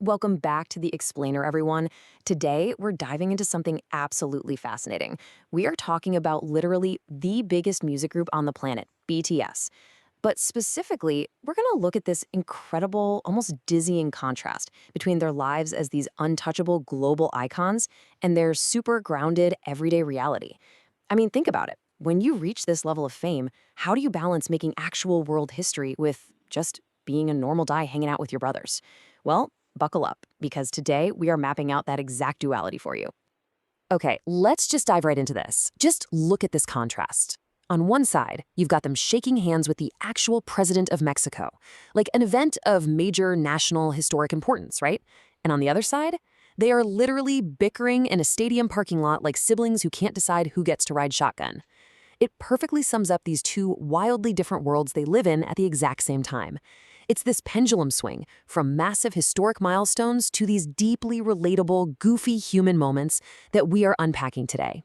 Welcome back to The Explainer, everyone. Today, we're diving into something absolutely fascinating. We are talking about literally the biggest music group on the planet, BTS. But specifically, we're going to look at this incredible, almost dizzying contrast between their lives as these untouchable global icons and their super grounded everyday reality. I mean, think about it. When you reach this level of fame, how do you balance making actual world history with just being a normal guy hanging out with your brothers? Well, buckle up, because today we are mapping out that exact duality for you. Okay, let's just dive right into this. Just look at this contrast. On one side, you've got them shaking hands with the actual president of Mexico, like an event of major national historic importance, right? And on the other side, they are literally bickering in a stadium parking lot like siblings who can't decide who gets to ride shotgun. It perfectly sums up these two wildly different worlds they live in at the exact same time. It's this pendulum swing from massive historic milestones to these deeply relatable, goofy human moments that we are unpacking today.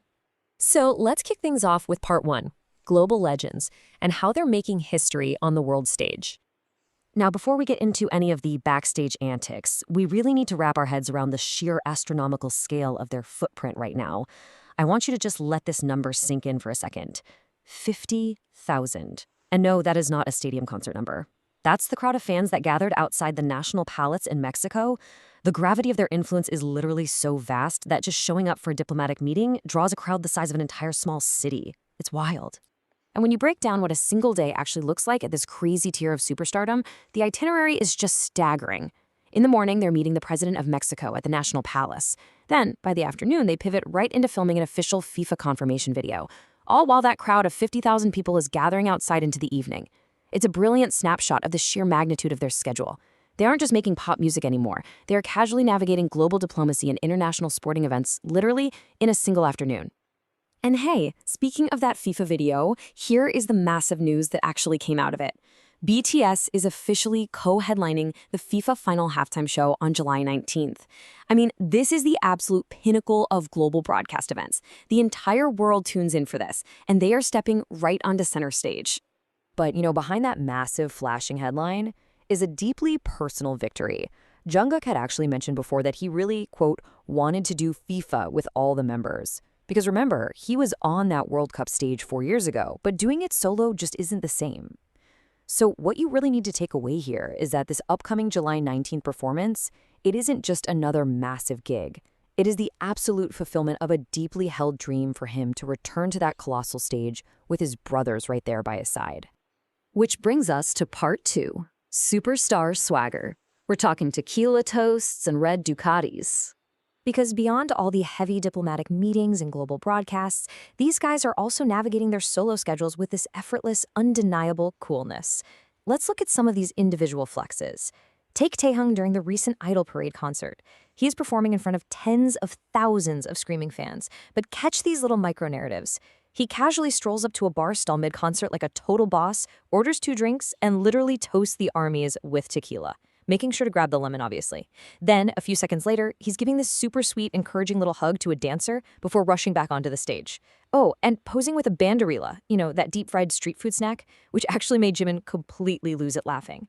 So let's kick things off with part one, global legends, and how they're making history on the world stage. Now, before we get into any of the backstage antics, we really need to wrap our heads around the sheer astronomical scale of their footprint right now. I want you to just let this number sink in for a second. 50,000. And no, that is not a stadium concert number. That's the crowd of fans that gathered outside the National Palace in Mexico. The gravity of their influence is literally so vast that just showing up for a diplomatic meeting draws a crowd the size of an entire small city. It's wild. And when you break down what a single day actually looks like at this crazy tier of superstardom, the itinerary is just staggering. In the morning, they're meeting the president of Mexico at the National Palace. Then, by the afternoon, they pivot right into filming an official FIFA confirmation video, all while that crowd of 50,000 people is gathering outside into the evening. It's a brilliant snapshot of the sheer magnitude of their schedule. They aren't just making pop music anymore. They are casually navigating global diplomacy and international sporting events, literally in a single afternoon. And hey, speaking of that FIFA video, here is the massive news that actually came out of it. BTS is officially co-headlining the FIFA final halftime show on July 19th. I mean, this is the absolute pinnacle of global broadcast events. The entire world tunes in for this, and they are stepping right onto center stage. But, behind that massive flashing headline is a deeply personal victory. Jungkook had actually mentioned before that he really, quote, wanted to do FIFA with all the members. Because remember, he was on that World Cup stage 4 years ago, but doing it solo just isn't the same. So what you really need to take away here is that this upcoming July 19th performance, it isn't just another massive gig. It is the absolute fulfillment of a deeply held dream for him to return to that colossal stage with his brothers right there by his side. Which brings us to part two, superstar swagger. We're talking tequila toasts and red Ducatis. Because beyond all the heavy diplomatic meetings and global broadcasts, these guys are also navigating their solo schedules with this effortless, undeniable coolness. Let's look at some of these individual flexes. Take Taehyung during the recent Idol Parade concert. He is performing in front of tens of thousands of screaming fans, but catch these little micro-narratives. He casually strolls up to a bar stall mid-concert like a total boss, orders 2 drinks, and literally toasts the armies with tequila, making sure to grab the lemon, obviously. Then, a few seconds later, he's giving this super sweet, encouraging little hug to a dancer before rushing back onto the stage. Oh, and posing with a banderilla, that deep-fried street food snack, which actually made Jimin completely lose it laughing.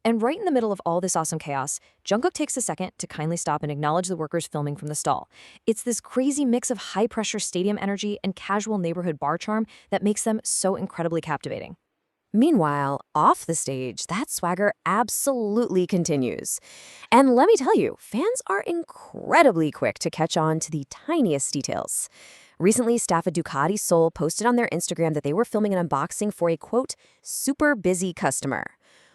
And right in the middle of all this awesome chaos, Jungkook takes a second to kindly stop and acknowledge the workers filming from the stall. It's this crazy mix of high-pressure stadium energy and casual neighborhood bar charm that makes them so incredibly captivating. Meanwhile, off the stage, that swagger absolutely continues. And let me tell you, fans are incredibly quick to catch on to the tiniest details. Recently, staff at Ducati Seoul posted on their Instagram that they were filming an unboxing for a, quote, super busy customer.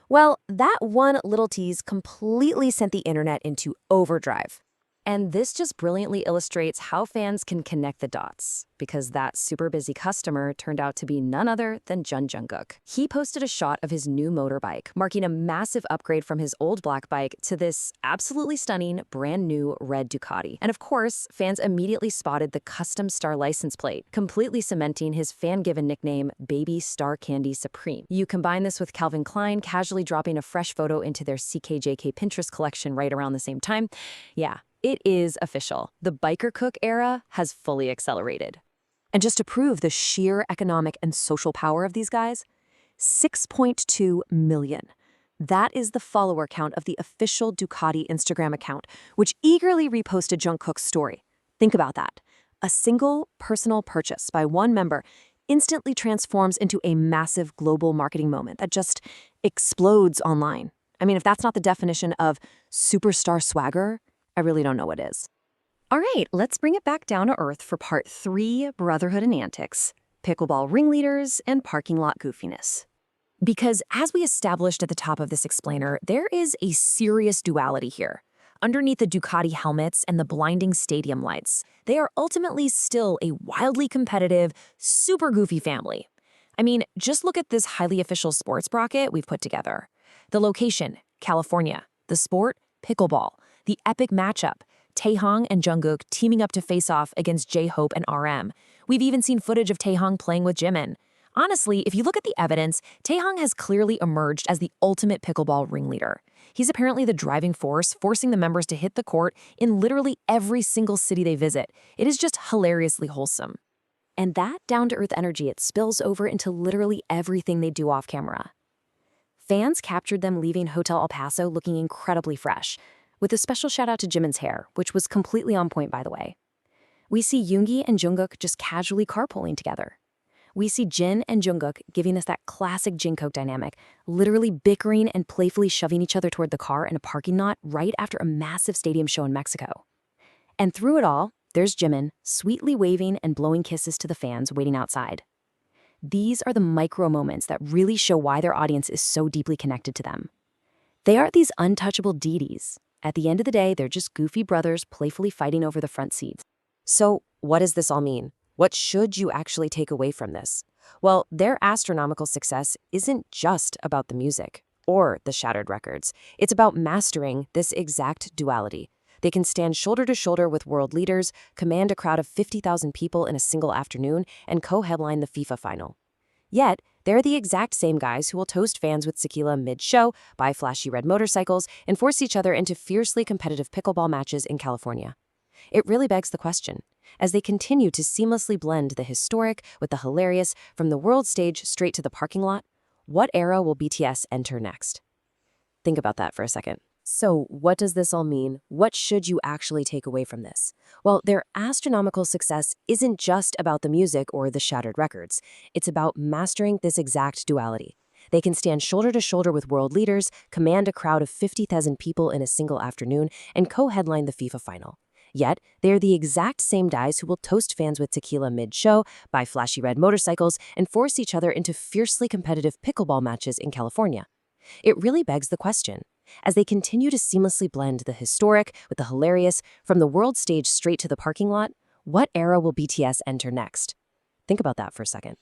Well, that one little tease completely sent the internet into overdrive. And this just brilliantly illustrates how fans can connect the dots, because that super busy customer turned out to be none other than Jungkook. He posted a shot of his new motorbike, marking a massive upgrade from his old black bike to this absolutely stunning brand new red Ducati. And of course, fans immediately spotted the custom star license plate, completely cementing his fan-given nickname, Baby Star Candy Supreme. You combine this with Calvin Klein casually dropping a fresh photo into their CKJK Pinterest collection right around the same time. Yeah. It is official. The biker cook era has fully accelerated. And just to prove the sheer economic and social power of these guys, 6.2 million. That is the follower count of the official Ducati Instagram account, which eagerly reposted Jungkook's story. Think about that. A single personal purchase by one member instantly transforms into a massive global marketing moment that just explodes online. I mean, if that's not the definition of superstar swagger, I really don't know what is. All right, let's bring it back down to earth for part 3, Brotherhood and Antics, Pickleball Ringleaders, and Parking Lot Goofiness. Because as we established at the top of this explainer, there is a serious duality here. Underneath the Ducati helmets and the blinding stadium lights, they are ultimately still a wildly competitive, super goofy family. I mean, just look at this highly official sports bracket we've put together. The location, California. The sport, pickleball. The epic matchup, Taeyong and Jungkook teaming up to face off against J-Hope and RM. We've even seen footage of Taeyong playing with Jimin. Honestly, if you look at the evidence, Taeyong has clearly emerged as the ultimate pickleball ringleader. He's apparently the driving force, forcing the members to hit the court in literally every single city they visit. It is just hilariously wholesome. And that down-to-earth energy, it spills over into literally everything they do off camera. Fans captured them leaving Hotel El Paso looking incredibly fresh, with a special shout out to Jimin's hair, which was completely on point, by the way. We see Yoongi and Jungkook just casually carpooling together. We see Jin and Jungkook giving us that classic Jin-Kook dynamic, literally bickering and playfully shoving each other toward the car in a parking lot right after a massive stadium show in Mexico. And through it all, there's Jimin, sweetly waving and blowing kisses to the fans waiting outside. These are the micro moments that really show why their audience is so deeply connected to them. They aren't these untouchable deities. At the end of the day, they're just goofy brothers playfully fighting over the front seats. So, what does this all mean? What should you actually take away from this? Well, their astronomical success isn't just about the music or the shattered records. It's about mastering this exact duality. They can stand shoulder to shoulder with world leaders, command a crowd of 50,000 people in a single afternoon, and co-headline the FIFA final. Yet, they're the exact same guys who will toast fans with tequila mid-show, buy flashy red motorcycles, and force each other into fiercely competitive pickleball matches in California. It really begs the question, as they continue to seamlessly blend the historic with the hilarious from the world stage straight to the parking lot, what era will BTS enter next? Think about that for a second. So, what does this all mean? What should you actually take away from this? Well, their astronomical success isn't just about the music or the shattered records. It's about mastering this exact duality. They can stand shoulder to shoulder with world leaders, command a crowd of 50,000 people in a single afternoon, and co-headline the FIFA final. Yet, they're the exact same guys who will toast fans with tequila mid-show, buy flashy red motorcycles, and force each other into fiercely competitive pickleball matches in California. It really begs the question, as they continue to seamlessly blend the historic with the hilarious from the world stage straight to the parking lot, what era will BTS enter next? Think about that for a second.